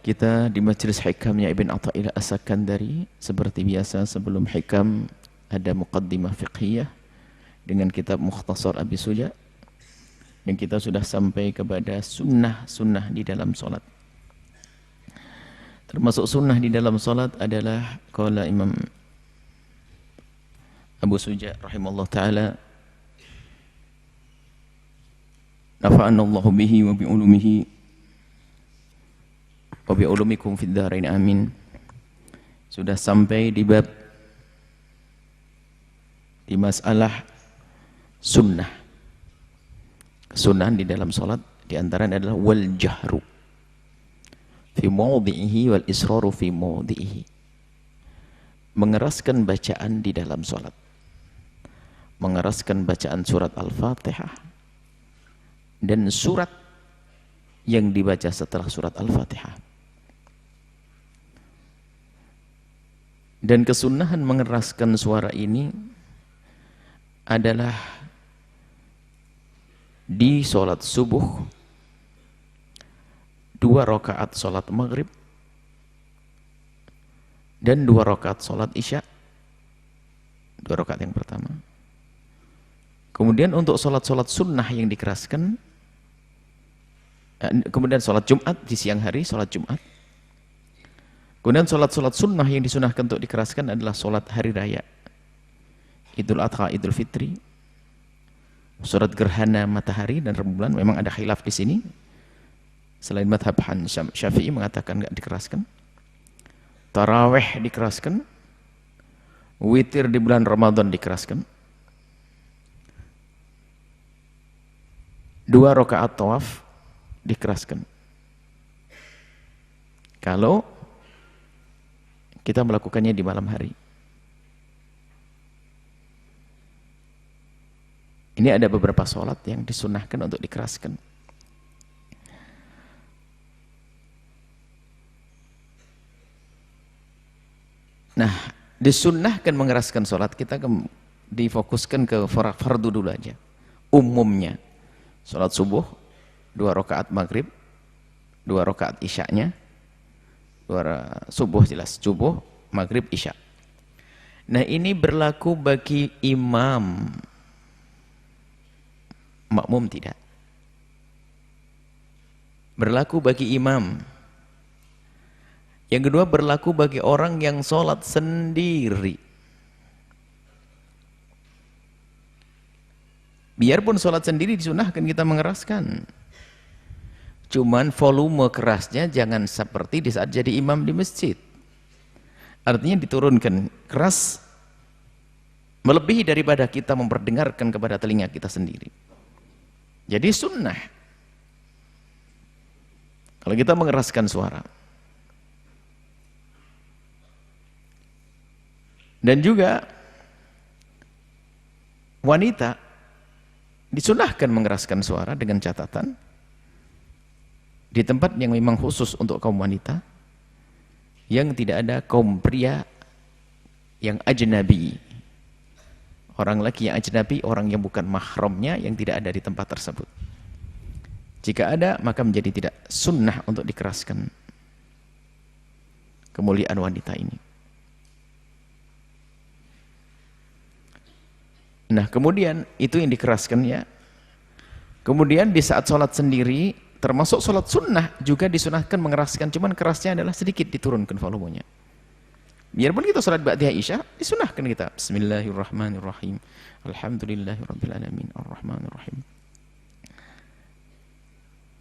Kita di Majelis Hikamnya Ibn Athaillah As-Sakandari. Seperti biasa sebelum hikam ada muqaddimah fiqhiyah dengan kitab Mukhtasar Abi Suja. Dan kita sudah sampai kepada sunnah-sunnah di dalam solat. Termasuk sunnah di dalam solat adalah qala Imam Abu Suja rahimahullah ta'ala, nafa'anallahu bihi wa bi'ulumihi wa bi'ulumikum fid dharain amin. Sudah sampai di bab di masalah sunnah. Kesunahan di dalam salat di antaranya adalah wal jahru fi mawdhihi wal israru fi mawdhihi. Mengeraskan bacaan di dalam salat. Mengeraskan bacaan surat Al-Fatihah dan surat yang dibaca setelah surat Al-Fatihah. Dan kesunahan mengeraskan suara ini adalah di sholat subuh, 2 rakaat sholat maghrib, dan 2 rakaat sholat isya, 2 rakaat yang pertama. Kemudian untuk sholat-sholat sunnah yang dikeraskan, kemudian sholat Jumat di siang hari, sholat Jumat. Kemudian sholat-sholat sunnah yang disunahkan untuk dikeraskan adalah sholat hari raya, Idul Adha, Idul Fitri, surat gerhana matahari dan rembulan. Memang ada khilaf di sini. Selain madhab Syafi'i mengatakan enggak dikeraskan. Tarawih dikeraskan. Witir di bulan Ramadan dikeraskan. 2 rakaat tawaf dikeraskan. Kalau kita melakukannya di malam hari. Ini ada beberapa sholat yang disunahkan untuk dikeraskan. Nah, disunnahkan mengeraskan sholat, kita difokuskan ke fardu dulu aja. Umumnya, sholat subuh, 2 rakaat maghrib, 2 rakaat isya'nya, subuh jelas, subuh, maghrib, isya'. Nah, ini berlaku bagi imam. Makmum tidak. Berlaku bagi imam. Yang kedua berlaku bagi orang yang sholat sendiri. Biarpun sholat sendiri disunahkan kita mengeraskan. Cuman volume kerasnya jangan seperti di saat jadi imam di masjid. Artinya diturunkan keras melebihi daripada kita memperdengarkan kepada telinga kita sendiri. Jadi sunnah kalau kita mengeraskan suara. Dan juga wanita disunahkan mengeraskan suara dengan catatan di tempat yang memang khusus untuk kaum wanita, yang tidak ada kaum pria yang ajnabi. Orang laki yang ajnabi, orang yang bukan mahramnya, yang tidak ada di tempat tersebut. Jika ada, maka menjadi tidak sunnah untuk dikeraskan kemuliaan wanita ini. Nah, kemudian itu yang dikeraskan ya. Kemudian di saat sholat sendiri, termasuk sholat sunnah juga disunahkan mengeraskan, cuman kerasnya adalah sedikit diturunkan volumenya. Biarpun kita salat ba'da isya, disunahkan kita Bismillahirrahmanirrahim. Alhamdulillahirabbil alamin, arrahmanirrahim.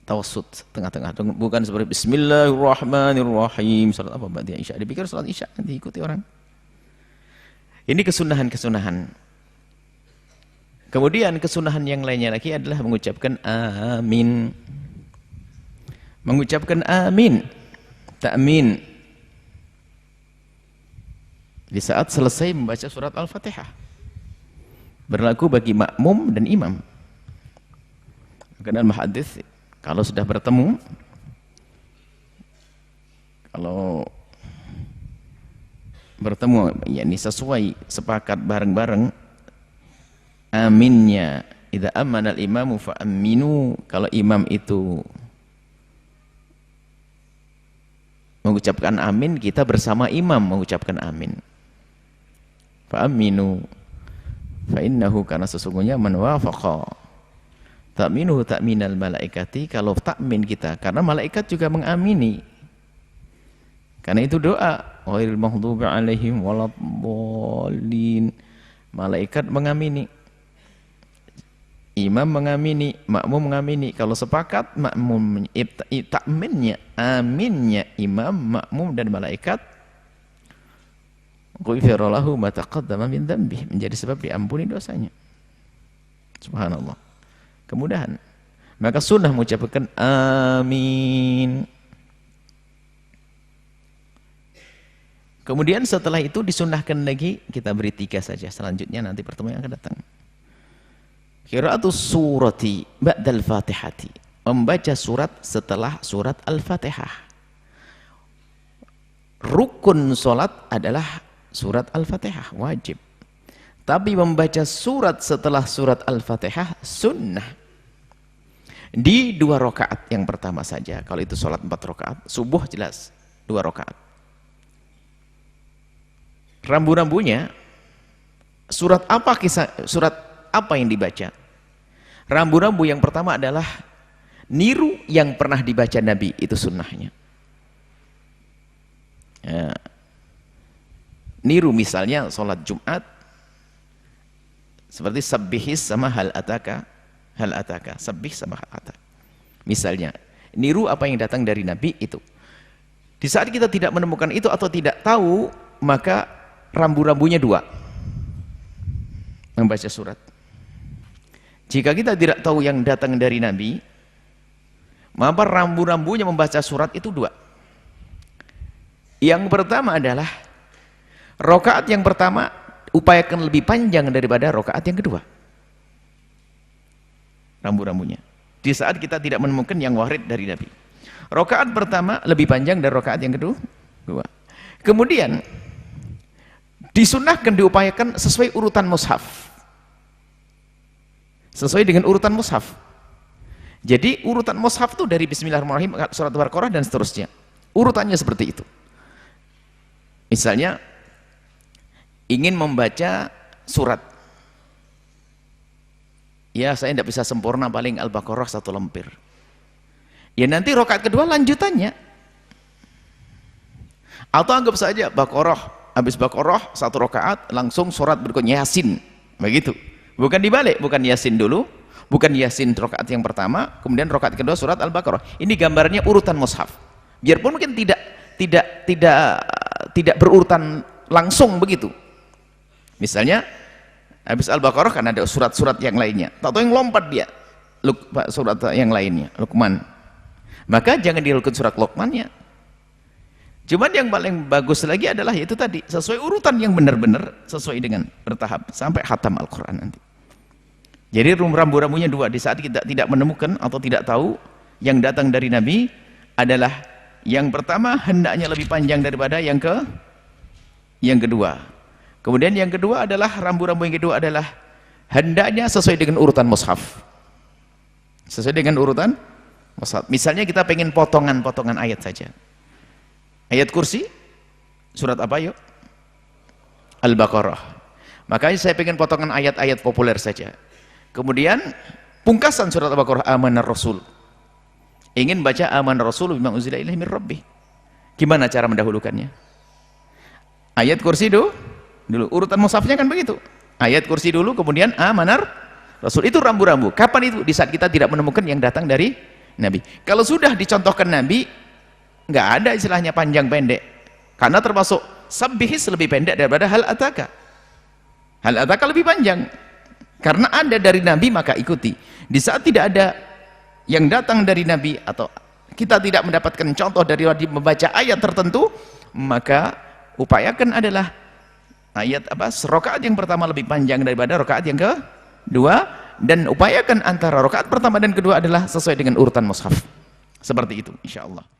Tawassut, tengah-tengah, bukan seperti Bismillahirrahmanirrahim. Salat apa ba'da isya? Dipikir salat isya diikuti orang. Ini kesunahan-kesunahan. Kemudian kesunahan yang lainnya lagi adalah mengucapkan amin. Mengucapkan amin, ta'min. Di saat selesai membaca surat Al-Fatihah. Berlaku bagi makmum dan imam. Karena hadis kalau sudah bertemu, kalau bertemu yakni sesuai sepakat bareng-bareng aminnya, idza amana al-imamu fa aminu, kalau imam itu mengucapkan amin, kita bersama imam mengucapkan amin. Fa aminu fa innahu, karena sesungguhnya man wafaqa ta'minuhu ta'minal malaikati, kalau takmin kita, karena malaikat juga mengamini. Karena itu doa ghairil maghdubi alaihim waladdallin. Malaikat mengamini, imam mengamini, makmum mengamini. Kalau sepakat makmum takminnya, aminnya imam, makmum dan malaikat, ghufira lahu ma taqaddama min dzambih, menjadi sebab diampuni dosanya. Subhanallah. Kemudahan. Maka sunnah mengucapkan amin. Kemudian setelah itu disunnahkan lagi, kita beri 3 saja, selanjutnya nanti pertemuan yang akan datang. Qira'atus surati ba'dal fatihati, membaca surat setelah surat al-fatihah. Rukun solat adalah surat al-fatihah, wajib. Tapi membaca surat setelah surat al-fatihah sunnah. Di 2 rakaat yang pertama saja, kalau itu solat 4 rakaat, subuh jelas 2 rakaat. Rambu-rambunya, surat apa yang dibaca? Rambu-rambu yang pertama adalah niru yang pernah dibaca Nabi, itu sunnahnya. Ya. Niru misalnya sholat Jumat seperti sabbihis sama hal ataka, sabbih sama hal ataka. Misalnya, niru apa yang datang dari Nabi itu. Di saat kita tidak menemukan itu atau tidak tahu, maka rambu-rambunya 2, membaca surat. Jika kita tidak tahu yang datang dari Nabi, maka rambu-rambunya membaca surat itu 2. Yang pertama adalah rakaat yang pertama upayakan lebih panjang daripada rakaat yang kedua. Rambu-rambunya. Di saat kita tidak menemukan yang warid dari Nabi, rakaat pertama lebih panjang dari rakaat yang kedua. Kemudian disunnahkan, diupayakan sesuai urutan mushaf, sesuai dengan urutan mushaf. Jadi urutan mushaf itu dari Bismillahirrahmanirrahim, surat Al-Baqarah dan seterusnya, urutannya seperti itu. Misalnya ingin membaca surat, ya saya tidak bisa sempurna, paling Al-Baqarah 1 lembar, ya nanti rakaat kedua lanjutannya. Atau anggap saja Baqarah, habis Baqarah 1 rakaat langsung surat berikutnya Yasin, begitu. Bukan dibalik, bukan Yasin dulu, bukan Yasin rakaat yang pertama, kemudian rakaat kedua surat Al-Baqarah. Ini gambarnya urutan mushaf. Biarpun mungkin tidak berurutan langsung begitu. Misalnya habis Al-Baqarah kan ada surat-surat yang lainnya, atau yang lompat dia surat yang lainnya, Luqman. Maka jangan dilukut surat Luqmannya. Cuman yang paling bagus lagi adalah yaitu tadi, sesuai urutan yang benar-benar sesuai dengan bertahap sampai khatam Al-Quran nanti. Jadi rambu-rambunya 2. Di saat kita tidak menemukan atau tidak tahu yang datang dari Nabi, adalah yang pertama hendaknya lebih panjang daripada yang kedua. Kemudian yang kedua adalah rambu-rambu yang kedua adalah hendaknya sesuai dengan urutan mushaf. Sesuai dengan urutan mushaf. Misalnya kita pengen potongan-potongan ayat saja. Ayat kursi surat apa yuk? Al-Baqarah. Makanya saya pengen potongan ayat-ayat populer saja. Kemudian pungkasan surat Al-Baqarah, amanar rasul. Ingin baca amanar rasul bima unzila ilaihi mir rabbih. Gimana cara mendahulukannya? Ayat kursi dulu. Urutan mushafnya kan begitu. Ayat kursi dulu, kemudian amanar rasul. Itu rambu-rambu. Kapan itu? Di saat kita tidak menemukan yang datang dari Nabi. Kalau sudah dicontohkan Nabi, nggak ada istilahnya panjang pendek, karena termasuk sabbihis lebih pendek daripada hal ataka. Hal ataka lebih panjang karena ada dari Nabi, maka ikuti. Di saat tidak ada yang datang dari Nabi atau kita tidak mendapatkan contoh dari wajib membaca ayat tertentu, maka upayakan adalah ayat rakaat yang pertama lebih panjang daripada rakaat yang kedua, dan upayakan antara rakaat pertama dan kedua adalah sesuai dengan urutan mushaf. Seperti itu insyaallah.